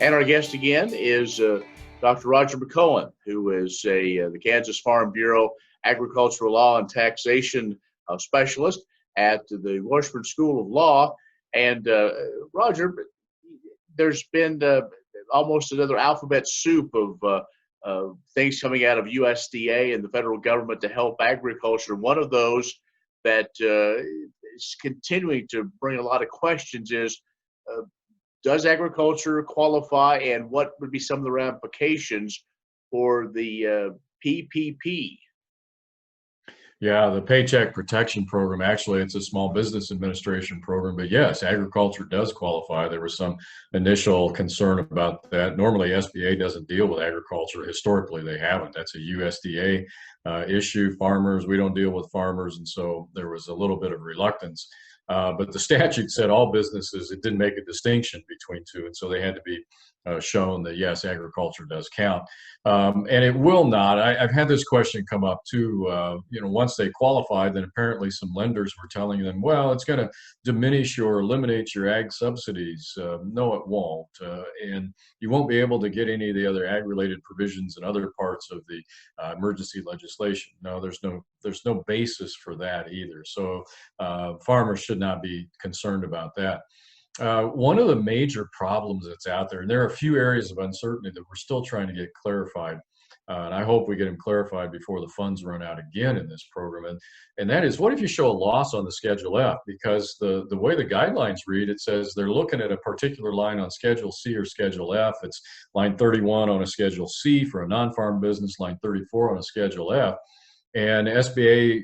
And our guest again is Dr. Roger McEowen, who is the Kansas Farm Bureau Agricultural Law and Taxation Specialist at the Washburn School of Law. And Roger, there's been almost another alphabet soup of things coming out of USDA and the federal government to help agriculture. One of those that is continuing to bring a lot of questions is, does agriculture qualify, and what would be some of the ramifications for the PPP? Yeah, the Paycheck Protection Program, actually, it's a Small Business Administration program, but yes, agriculture does qualify. There was some initial concern about that. Normally, SBA doesn't deal with agriculture. Historically, they haven't. That's a USDA issue. Farmers, we don't deal with farmers, and so there was a little bit of reluctance. But the statute said all businesses, it didn't make a distinction between two, and so they had to be shown that, yes, agriculture does count. And it will not. I've had this question come up too. Once they qualified, then apparently some lenders were telling them, well, it's going to diminish or eliminate your ag subsidies. No, it won't. And you won't be able to get any of the other ag-related provisions in other parts of the emergency legislation. No, there's no basis for that either. So farmers should not be concerned about that. One of the major problems that's out there, and there are a few areas of uncertainty that we're still trying to get clarified, and I hope we get them clarified before the funds run out again in this program, and that is, what if you show a loss on the Schedule F? Because the way the guidelines read, it says they're looking at a particular line on Schedule C or Schedule F. It's line 31 on a Schedule C for a non-farm business, line 34 on a Schedule F. And SBA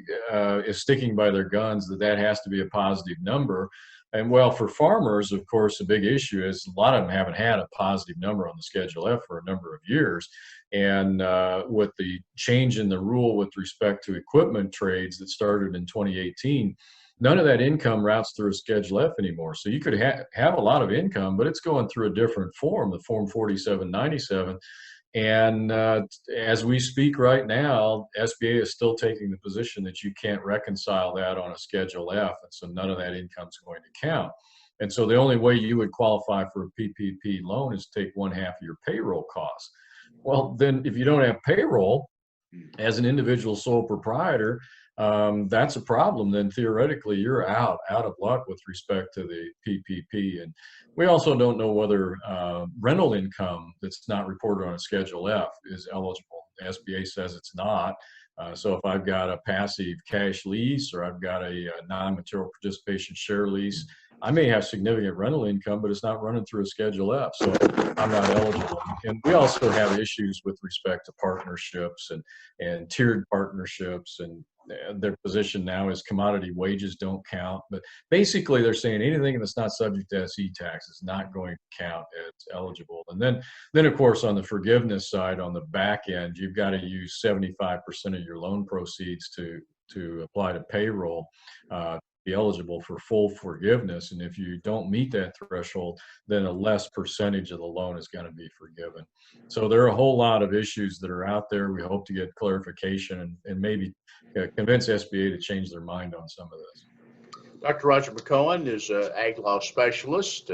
is sticking by their guns that has to be a positive number. And well, for farmers, of course, a big issue is a lot of them haven't had a positive number on the Schedule F for a number of years. And with the change in the rule with respect to equipment trades that started in 2018, none of that income routes through a Schedule F anymore. So you could have a lot of income, but it's going through a different form, the Form 4797. And as we speak right now, SBA is still taking the position that you can't reconcile that on a Schedule F, and so none of that income is going to count. And so the only way you would qualify for a PPP loan is take 1/2 of your payroll costs. Well, then if you don't have payroll as an individual sole proprietor, that's a problem. Then theoretically you're out of luck with respect to the PPP. And we also don't know whether rental income that's not reported on a Schedule F is eligible. SBA says it's not. So if I've got a passive cash lease, or I've got a non-material participation share lease, I may have significant rental income, but it's not running through a Schedule F, so I'm not eligible. And we also have issues with respect to partnerships and tiered partnerships, and their position now is commodity wages don't count. But basically they're saying anything that's not subject to SE tax is not going to count as eligible. And then of course on the forgiveness side, on the back end, you've got to use 75% of your loan proceeds to apply to payroll, be eligible for full forgiveness. And if you don't meet that threshold, then a less percentage of the loan is going to be forgiven. So there are a whole lot of issues that are out there. We hope to get clarification and maybe convince SBA to change their mind on some of this. Dr. Roger McEowen is an ag law specialist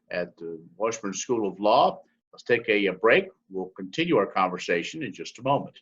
at the Washburn School of Law. Let's take a break. We'll continue our conversation in just a moment.